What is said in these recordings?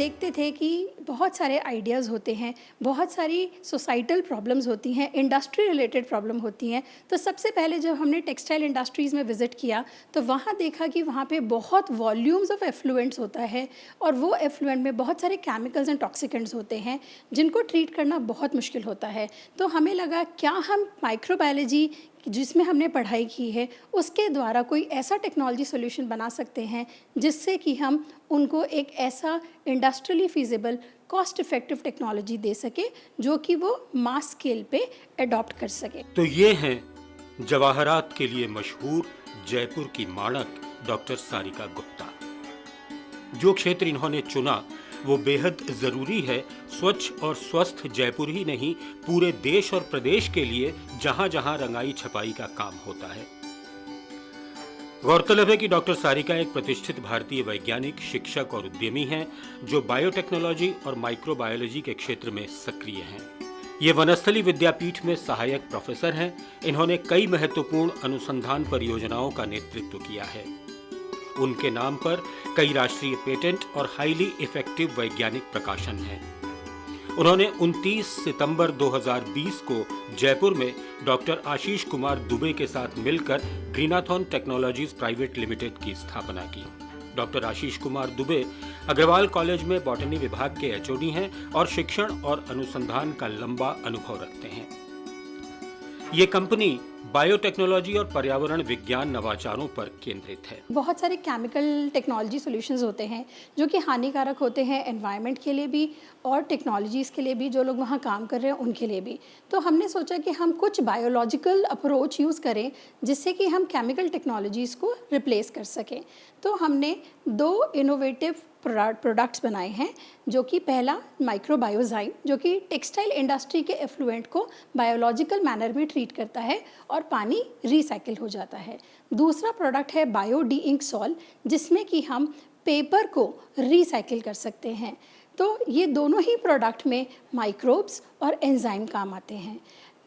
देखते थे कि बहुत सारे आइडियाज़ होते हैं, बहुत सारी सोसाइटल प्रॉब्लम्स होती हैं, इंडस्ट्री रिलेटेड प्रॉब्लम होती हैं। तो सबसे पहले जब हमने टेक्सटाइल इंडस्ट्रीज़ में विज़िट किया तो वहाँ देखा कि वहाँ पे बहुत वॉल्यूम्स ऑफ एफ्लुएंट्स होता है और वो एफ्लुएंट में बहुत सारे केमिकल्स एंड टॉक्सिकेंट्स होते हैं जिनको ट्रीट करना बहुत मुश्किल होता है। तो हमें लगा क्या हम माइक्रोबायोलॉजी जिसमें हमने पढ़ाई की है उसके द्वारा कोई ऐसा टेक्नोलॉजी सॉल्यूशन बना सकते हैं जिससे कि हम उनको एक ऐसा industrially feasible cost effective technology दे सके जो कि वो मास स्केल पे अडॉप्ट कर सके। तो ये हैं जवाहरात के लिए मशहूर जयपुर की माणक डॉक्टर सारिका गुप्ता। जो क्षेत्र इन्होंने चुना वो बेहद जरूरी है स्वच्छ और स्वस्थ जयपुर ही नहीं पूरे देश और प्रदेश के लिए जहां जहां रंगाई छपाई का काम होता है। गौरतलब है कि डॉक्टर सारिका एक प्रतिष्ठित भारतीय वैज्ञानिक, शिक्षक और उद्यमी हैं जो बायोटेक्नोलॉजी और माइक्रोबायोलॉजी के क्षेत्र में सक्रिय हैं। ये वनस्थली विद्यापीठ में सहायक प्रोफेसर हैं। इन्होंने कई महत्वपूर्ण अनुसंधान परियोजनाओं का नेतृत्व किया है। उनके नाम पर कई राष्ट्रीय पेटेंट और हाईली इफेक्टिव वैज्ञानिक प्रकाशन हैं। उन्होंने 29 सितंबर 2020 को जयपुर में डॉक्टर आशीष कुमार दुबे के साथ मिलकर ग्रीनाथॉन टेक्नोलॉजीज प्राइवेट लिमिटेड की स्थापना की। डॉक्टर आशीष कुमार दुबे अग्रवाल कॉलेज में बॉटनी विभाग के एचओडी हैं और शिक्षण और अनुसंधान का लंबा अनुभव रखते हैं। ये कंपनी बायोटेक्नोलॉजी और पर्यावरण विज्ञान नवाचारों पर केंद्रित है। बहुत सारे केमिकल टेक्नोलॉजी सॉल्यूशंस होते हैं जो कि हानिकारक होते हैं एनवायरनमेंट के लिए भी और टेक्नोलॉजीज़ के लिए भी, जो लोग वहाँ काम कर रहे हैं उनके लिए भी। तो हमने सोचा कि हम कुछ बायोलॉजिकल अप्रोच यूज़ करें जिससे कि हम केमिकल टेक्नोलॉजीज़ को रिप्लेस कर सकें। तो हमने 2 इनोवेटिव प्रोडक्ट्स बनाए हैं, जो कि पहला माइक्रोबायोजाइम जो कि टेक्सटाइल इंडस्ट्री के एफ्लुएंट को बायोलॉजिकल मैनर में ट्रीट करता है और पानी रिसाइकिल हो जाता है। दूसरा प्रोडक्ट है बायो डी इंक सॉल जिसमें कि हम पेपर को रिसाइकिल कर सकते हैं। तो ये दोनों ही प्रोडक्ट में माइक्रोब्स और एंजाइम काम आते हैं।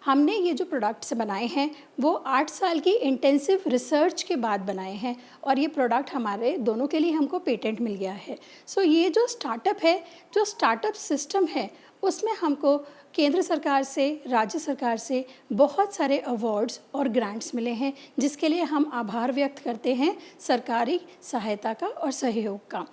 हमने ये जो प्रोडक्ट्स बनाए हैं वो 8 साल की इंटेंसिव रिसर्च के बाद बनाए हैं और ये प्रोडक्ट हमारे दोनों के लिए हमको पेटेंट मिल गया है। सो ये जो स्टार्टअप है, जो स्टार्टअप सिस्टम है, उसमें हमको केंद्र सरकार से, राज्य सरकार से बहुत सारे अवार्ड्स और ग्रांट्स मिले हैं जिसके लिए हम आभार व्यक्त करते हैं सरकारी सहायता का और सहयोग का।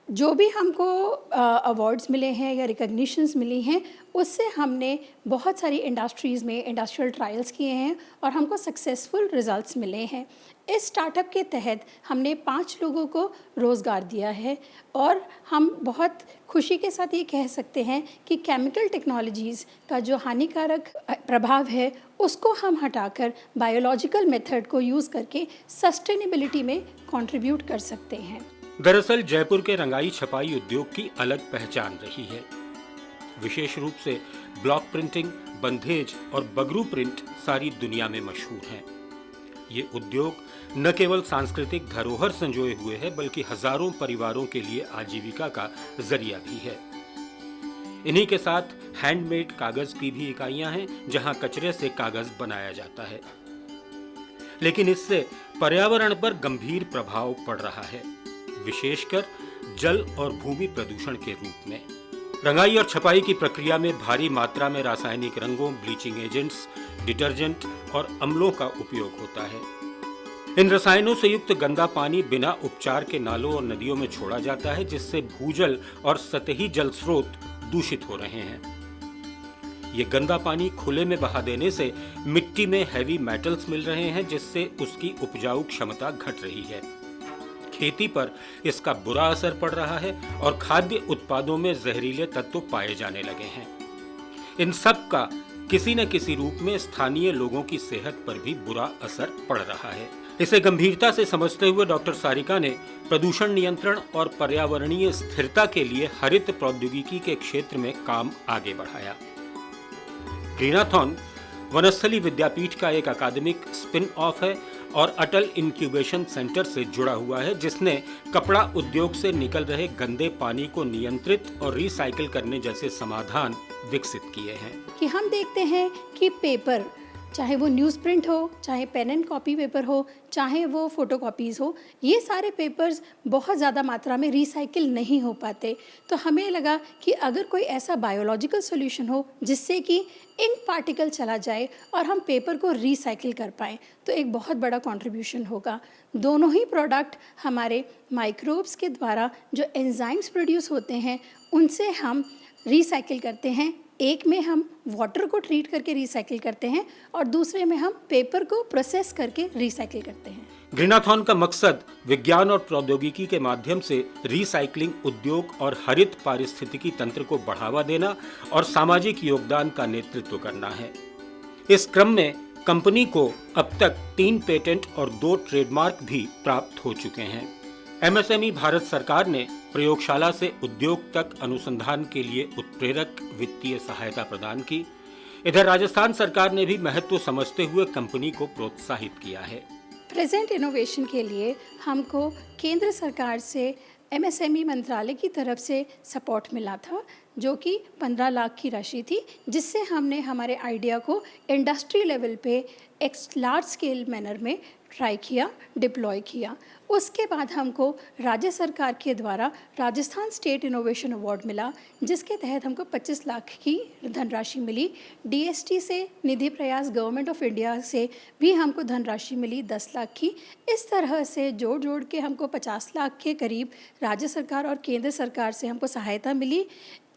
जो भी हमको अवार्ड्स मिले हैं या रिकग्निशंस मिली हैं उससे हमने बहुत सारी इंडस्ट्रीज़ में इंडस्ट्रियल ट्रायल्स किए हैं और हमको सक्सेसफुल रिजल्ट्स मिले हैं। इस स्टार्टअप के तहत हमने 5 लोगों को रोज़गार दिया है और हम बहुत खुशी के साथ ये कह सकते हैं कि केमिकल टेक्नोलॉजीज़ का जो हानिकारक प्रभाव है उसको हम हटाकर बायोलॉजिकल मेथड को यूज़ करके सस्टेनेबिलिटी में कंट्रीब्यूट कर सकते हैं। दरअसल जयपुर के रंगाई छपाई उद्योग की अलग पहचान रही है। विशेष रूप से ब्लॉक प्रिंटिंग, बंधेज और बगरू प्रिंट सारी दुनिया में मशहूर हैं। ये उद्योग न केवल सांस्कृतिक धरोहर संजोए हुए है बल्कि हजारों परिवारों के लिए आजीविका का जरिया भी है। इन्हीं के साथ हैंडमेड कागज की भी इकाइयां हैं जहां कचरे से कागज बनाया जाता है, लेकिन इससे पर्यावरण पर गंभीर प्रभाव पड़ रहा है, विशेषकर जल और भूमि प्रदूषण के रूप में। रंगाई और छपाई की प्रक्रिया में भारी मात्रा में रासायनिक रंगों, ब्लीचिंग एजेंट्स, डिटर्जेंट और अम्लों का उपयोग होता है। इन रसायनों से युक्त गंदा पानी बिना उपचार के नालों और नदियों में छोड़ा जाता है जिससे भूजल और सतही जल स्रोत दूषित हो रहे हैं। ये गंदा पानी खुले में बहा देने से मिट्टी में हैवी मेटल्स मिल रहे हैं जिससे उसकी उपजाऊ क्षमता घट रही है। खेती पर इसका बुरा असर पड़ रहा है और खाद्य उत्पादों में जहरीले तत्व पाए जाने लगे हैं। इन सब का किसी न किसी रूप में स्थानीय लोगों की सेहत पर भी बुरा असर पड़ रहा है। इसे गंभीरता से समझते हुए डॉक्टर सारिका ने प्रदूषण नियंत्रण और पर्यावरणीय स्थिरता के लिए हरित प्रौद्योगिकी के क्षेत्र में काम आगे बढ़ाया। ग्रीनाथॉन वनस्थली विद्यापीठ का एक अकादमिक स्पिन ऑफ है और अटल इंक्यूबेशन सेंटर से जुड़ा हुआ है जिसने कपड़ा उद्योग से निकल रहे गंदे पानी को नियंत्रित और रिसाइकिल करने जैसे समाधान विकसित किए हैं। कि हम देखते हैं कि पेपर चाहे वो न्यूज़ प्रिंट हो, चाहे पेन एंड कॉपी पेपर हो, चाहे वो फ़ोटोकॉपीज़ हो, ये सारे पेपर्स बहुत ज़्यादा मात्रा में रिसाइकिल नहीं हो पाते। तो हमें लगा कि अगर कोई ऐसा बायोलॉजिकल सॉल्यूशन हो जिससे कि इंक पार्टिकल चला जाए और हम पेपर को रिसाइकिल कर पाएँ, तो एक बहुत बड़ा कंट्रीब्यूशन होगा। दोनों ही प्रोडक्ट हमारे माइक्रोब्स के द्वारा जो एंजाइम्स प्रोड्यूस होते हैं, उनसे हम रिसाइकिल करते हैं। एक में हम वाटर को ट्रीट करके रिसाइकिल करते हैं और दूसरे में हम पेपर को प्रोसेस करके रिसाइकिल करते हैं। ग्रीनाथॉन का मकसद विज्ञान और प्रौद्योगिकी के माध्यम से रिसाइकलिंग उद्योग और हरित पारिस्थितिकी तंत्र को बढ़ावा देना और सामाजिक योगदान का नेतृत्व करना है। इस क्रम में कंपनी को अब तक 3 पेटेंट और 2 ट्रेडमार्क भी प्राप्त हो चुके हैं। एमएसएमई भारत सरकार ने प्रयोगशाला से उद्योग तक अनुसंधान के लिए उत्प्रेरक वित्तीय सहायता प्रदान की। इधर राजस्थान सरकार ने भी महत्व समझते हुए कंपनी को प्रोत्साहित किया है। प्रेजेंट इनोवेशन के लिए हमको केंद्र सरकार से एमएसएमई मंत्रालय की तरफ से सपोर्ट मिला था, जो कि 15 लाख की राशि थी, जिससे हमने हमारे आइडिया को इंडस्ट्री लेवल पे एक लार्ज स्केल मैनर में ट्राई किया, डिप्लॉय किया। उसके बाद हमको राज्य सरकार के द्वारा राजस्थान स्टेट इनोवेशन अवार्ड मिला, जिसके तहत हमको 25 लाख की धनराशि मिली। डीएसटी से, निधि प्रयास गवर्नमेंट ऑफ इंडिया से भी हमको धनराशि मिली 10 लाख की। इस तरह से जोड़ के हमको 50 लाख के करीब राज्य सरकार और केंद्र सरकार से हमको सहायता मिली,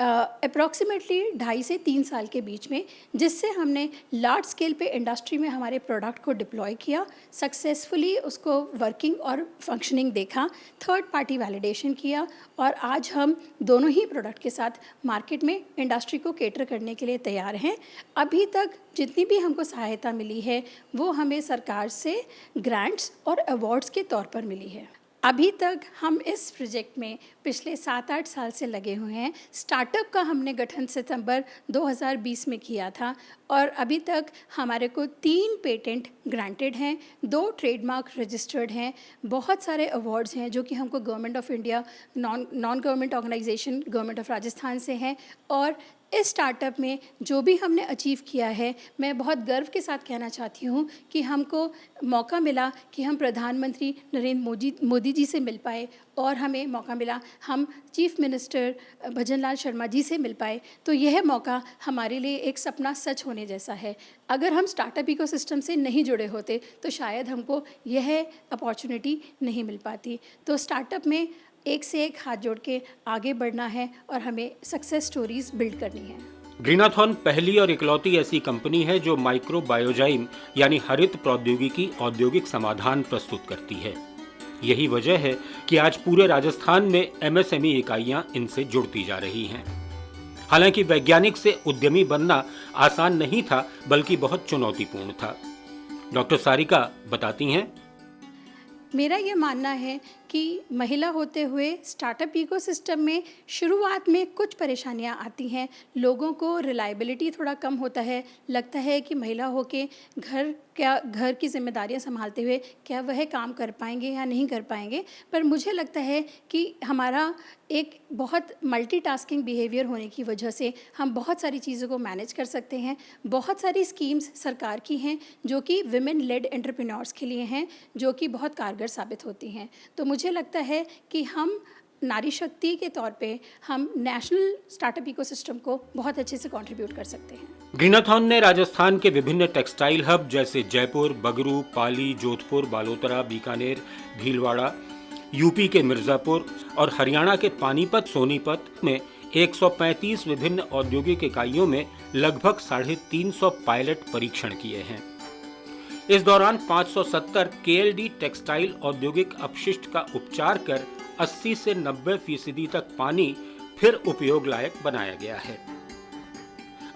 अप्रॉक्सीमेटली 2.5 से 3 साल के बीच में, जिससे हमने लार्ज स्केल पे इंडस्ट्री में हमारे प्रोडक्ट को डिप्लॉय किया, सक्सेसफुली उसको वर्किंग और फंक्शनिंग देखा, थर्ड पार्टी वैलिडेशन किया और आज हम दोनों ही प्रोडक्ट के साथ मार्केट में इंडस्ट्री को केटर करने के लिए तैयार हैं। अभी तक जितनी भी हमको सहायता मिली है वो हमें सरकार से ग्रांट्स और अवार्ड्स के तौर पर मिली है। अभी तक हम इस प्रोजेक्ट में पिछले 7-8 साल से लगे हुए हैं। स्टार्टअप का हमने गठन सितंबर 2020 में किया था और अभी तक हमारे को 3 पेटेंट ग्रांटेड हैं, 2 ट्रेडमार्क रजिस्टर्ड हैं, बहुत सारे अवार्ड्स हैं जो कि हमको government of India, non government organization government of Rajasthan से हैं। और इस स्टार्टअप में जो भी हमने अचीव किया है, मैं बहुत गर्व के साथ कहना चाहती हूँ कि हमको मौका मिला कि हम प्रधानमंत्री नरेंद्र मोदी जी से मिल पाए और हमें मौका मिला हम चीफ मिनिस्टर भजन लाल शर्मा जी से मिल पाए। तो यह मौका हमारे लिए एक सपना सच होने जैसा है। अगर हम स्टार्टअप इकोसिस्टम से नहीं जुड़े होते तो शायद हमको यह अपॉर्चुनिटी नहीं मिल पाती। तो स्टार्टअप में एक से एक हाथ जोड़ के आगे बढ़ना है और हमें सक्सेस स्टोरीज बिल्ड करनी है। ग्रीनाथॉन पहली और इकलौती ऐसी कंपनी है जो माइक्रोबायोजाइम यानी हरित प्रौद्योगिकी औद्योगिक समाधान प्रस्तुत करती है। यही वजह है कि आज पूरे राजस्थान में एमएसएमई इकाइयां इनसे जुड़ती जा रही हैं। हालांकि वैज्ञानिक से उद्यमी बनना आसान नहीं था, बल्कि बहुत चुनौतीपूर्ण था। डॉक्टर सारिका बताती हैं, मेरा ये मानना है कि महिला होते हुए स्टार्टअप इकोसिस्टम में शुरुआत में कुछ परेशानियां आती हैं। लोगों को रिलायबिलिटी थोड़ा कम होता है, लगता है कि महिला होके घर की जिम्मेदारियां संभालते हुए क्या वह काम कर पाएंगे या नहीं कर पाएंगे। पर मुझे लगता है कि हमारा एक बहुत मल्टीटास्किंग बिहेवियर होने की वजह से हम बहुत सारी चीज़ों को मैनेज कर सकते हैं। बहुत सारी स्कीम्स सरकार की हैं जो कि विमेन लेड एंटरप्रेन्योर्स के लिए हैं, जो कि बहुत कारगर साबित होती हैं। तो मुझे लगता है कि हम नारी शक्ति के तौर पे हम नेशनल स्टार्टअप इकोसिस्टम को बहुत अच्छे से कंट्रीब्यूट कर सकते हैं। ग्रीनाथॉन ने राजस्थान के विभिन्न टेक्सटाइल हब जैसे जयपुर, बगरू, पाली, जोधपुर, बालोतरा, बीकानेर, भीलवाड़ा, यूपी के मिर्जापुर और हरियाणा के पानीपत, सोनीपत में 135 विभिन्न औद्योगिक इकाइयों में लगभग 350 पायलट परीक्षण किए हैं। इस दौरान 570 केएलडी टेक्सटाइल औद्योगिक अपशिष्ट का उपचार कर 80 से 90% तक पानी फिर उपयोग लायक बनाया गया है।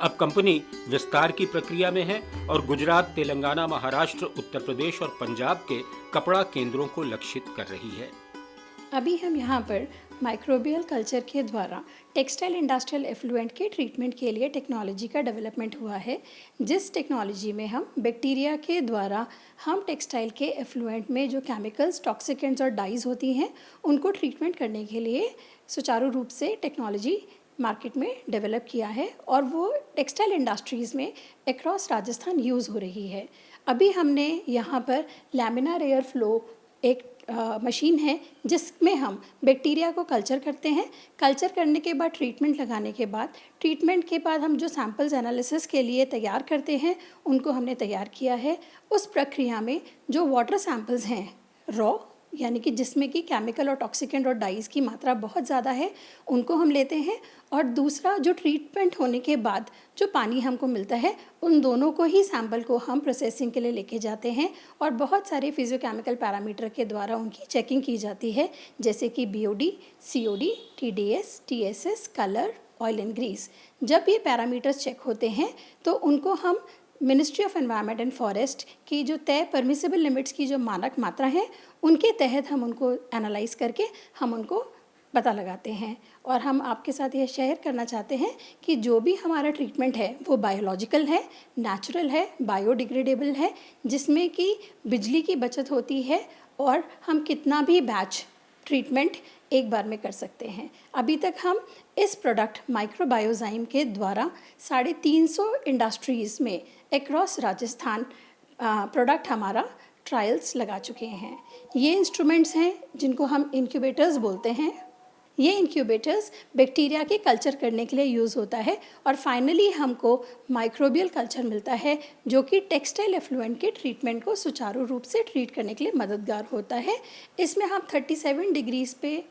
अब कंपनी विस्तार की प्रक्रिया में है और गुजरात, तेलंगाना, महाराष्ट्र, उत्तर प्रदेश और पंजाब के कपड़ा केंद्रों को लक्षित कर रही है। अभी हम यहाँ पर माइक्रोबियल कल्चर के द्वारा टेक्सटाइल इंडस्ट्रियल एफ्लुएंट के ट्रीटमेंट के लिए टेक्नोलॉजी का डेवलपमेंट हुआ है, जिस टेक्नोलॉजी में हम बैक्टीरिया के द्वारा हम टेक्सटाइल के एफ्लुएंट में जो केमिकल्स, टॉक्सिकेंट्स और डाइज होती हैं, उनको ट्रीटमेंट करने के लिए सुचारू रूप से टेक्नोलॉजी मार्केट में डेवलप किया है और वो टेक्सटाइल इंडस्ट्रीज़ में अक्रॉस राजस्थान यूज़ हो रही है। अभी हमने यहाँ पर लैमिनार एयर फ्लो एक मशीन है जिसमें हम बैक्टीरिया को कल्चर करते हैं। कल्चर करने के बाद ट्रीटमेंट लगाने के बाद हम जो सैंपल्स एनालिसिस के लिए तैयार करते हैं उनको हमने तैयार किया है। उस प्रक्रिया में जो वाटर सैंपल्स हैं रॉ, यानी कि जिसमें कि केमिकल और टॉक्सिकेंट और डाइज़ की मात्रा बहुत ज़्यादा है, उनको हम लेते हैं। और दूसरा जो ट्रीटमेंट होने के बाद जो पानी हमको मिलता है, उन दोनों को ही सैंपल को हम प्रोसेसिंग के लिए लेके जाते हैं और बहुत सारे फिजियोकेमिकल पैरामीटर के द्वारा उनकी चेकिंग की जाती है, जैसे कि BOD, COD, TDS, TSS, colour, oil and grease. जब ये पैरामीटर्स चेक होते हैं तो उनको हम ministry of environment and forest की जो तय परमिसिबल लिमिट्स की जो मानक मात्रा है उनके तहत हम उनको एनालाइज करके हम उनको पता लगाते हैं। और हम आपके साथ यह शेयर करना चाहते हैं कि जो भी हमारा ट्रीटमेंट है वो बायोलॉजिकल है, नेचुरल है, बायोडिग्रेडेबल है, जिसमें कि बिजली की बचत होती है और हम कितना भी बैच ट्रीटमेंट एक बार में कर सकते हैं। अभी तक हम इस प्रोडक्ट माइक्रोबायोजाइम के द्वारा 350 इंडस्ट्रीज़ में अक्रॉस राजस्थान प्रोडक्ट हमारा ट्रायल्स लगा चुके हैं। ये इंस्ट्रूमेंट्स हैं जिनको हम इंक्यूबेटर्स बोलते हैं। ये इंक्यूबेटर्स बैक्टीरिया के कल्चर करने के लिए यूज़ होता है और फाइनली हमको माइक्रोबियल कल्चर मिलता है जो कि टेक्सटाइल एफ्लुएंट के ट्रीटमेंट को सुचारू रूप से ट्रीट करने के लिए मददगार होता है। इसमें हम 37 डिग्रीज़ पे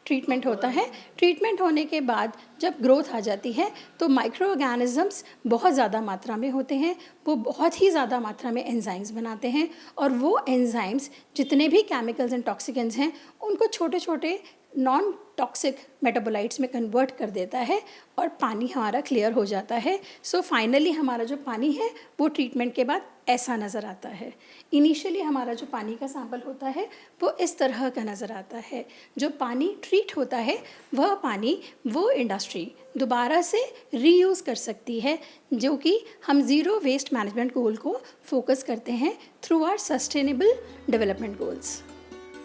ट्रीटमेंट होता है। ट्रीटमेंट होने के बाद जब ग्रोथ आ जाती है तो माइक्रो ऑर्गेनिजम्स बहुत ज़्यादा मात्रा में होते हैं, वो बहुत ही ज़्यादा मात्रा में एंजाइम्स बनाते हैं और वो एंजाइम्स जितने भी केमिकल्स एंड टॉक्सिकेंट्स हैं उनको छोटे छोटे नॉन टॉक्सिक मेटाबोलाइट्स में कन्वर्ट कर देता है और पानी हमारा क्लियर हो जाता है। सो फाइनली हमारा जो पानी है वो ट्रीटमेंट के बाद ऐसा नज़र आता है। इनिशियली हमारा जो पानी का सैंपल होता है वो इस तरह का नज़र आता है। जो पानी ट्रीट होता है वह पानी वो इंडस्ट्री दोबारा से रीयूज़ कर सकती है, जो कि हम ज़ीरो वेस्ट मैनेजमेंट गोल को फोकस करते हैं through our sustainable development goals.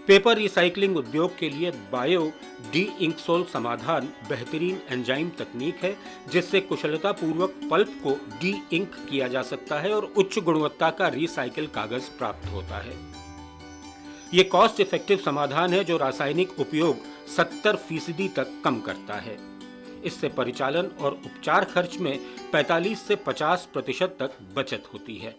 Paper recycling उद्योग के लिए बायो डी इंकसोल समाधान बेहतरीन एंजाइम तकनीक है जिससे कुशलतापूर्वक पल्प को डी इंक किया जा सकता है और उच्च गुणवत्ता का रिसाइकिल कागज प्राप्त होता है। ये कॉस्ट इफेक्टिव समाधान है जो रासायनिक उपयोग 70% तक कम करता है। इससे परिचालन और उपचार खर्च में 45 से 50% तक बचत होती है।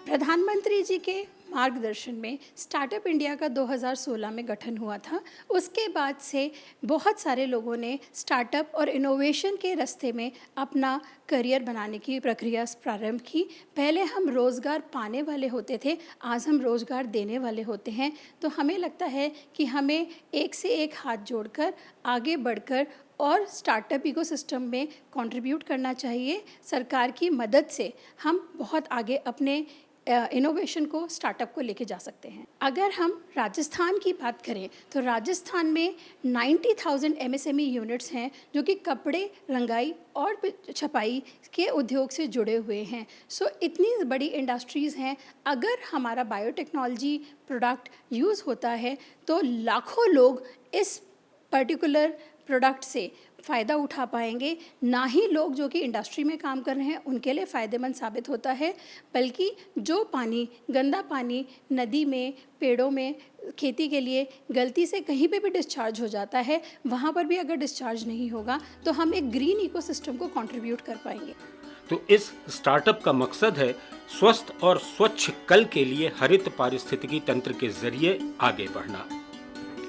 प्रधानमंत्री जी के मार्गदर्शन में स्टार्टअप इंडिया का 2016 में गठन हुआ था। उसके बाद से बहुत सारे लोगों ने स्टार्टअप और इनोवेशन के रास्ते में अपना करियर बनाने की प्रक्रिया प्रारंभ की। पहले हम रोज़गार पाने वाले होते थे, आज हम रोज़गार देने वाले होते हैं। तो हमें लगता है कि हमें एक से एक हाथ जोड़कर आगे बढ़कर और स्टार्टअप इकोसिस्टम में कंट्रीब्यूट करना चाहिए। सरकार की मदद से हम बहुत आगे अपने इनोवेशन को, स्टार्टअप को लेके जा सकते हैं। अगर हम राजस्थान की बात करें तो राजस्थान में 90,000 MSME यूनिट्स हैं जो कि कपड़े, रंगाई और छपाई के उद्योग से जुड़े हुए हैं। सो इतनी बड़ी इंडस्ट्रीज़ हैं। अगर हमारा बायोटेक्नोलॉजी प्रोडक्ट यूज़ होता है तो लाखों लोग इस पर्टिकुलर प्रोडक्ट से फ़ायदा उठा पाएंगे। ना ही लोग जो कि इंडस्ट्री में काम कर रहे हैं उनके लिए फ़ायदेमंद साबित होता है, बल्कि जो पानी, गंदा पानी नदी में, पेड़ों में, खेती के लिए गलती से कहीं पे भी डिस्चार्ज हो जाता है, वहाँ पर भी अगर डिस्चार्ज नहीं होगा तो हम एक ग्रीन इकोसिस्टम को कंट्रीब्यूट कर पाएंगे। तो इस स्टार्टअप का मकसद है स्वस्थ और स्वच्छ कल के लिए हरित पारिस्थितिकी तंत्र के जरिए आगे बढ़ना।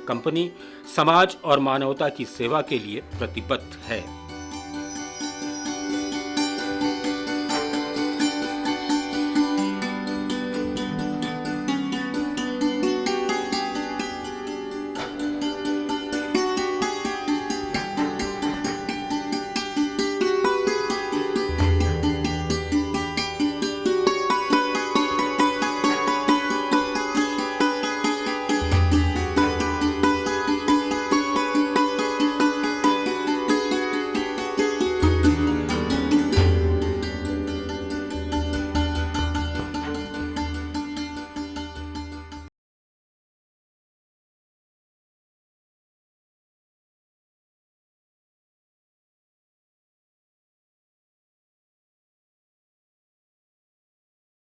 कंपनी समाज और मानवता की सेवा के लिए प्रतिबद्ध है।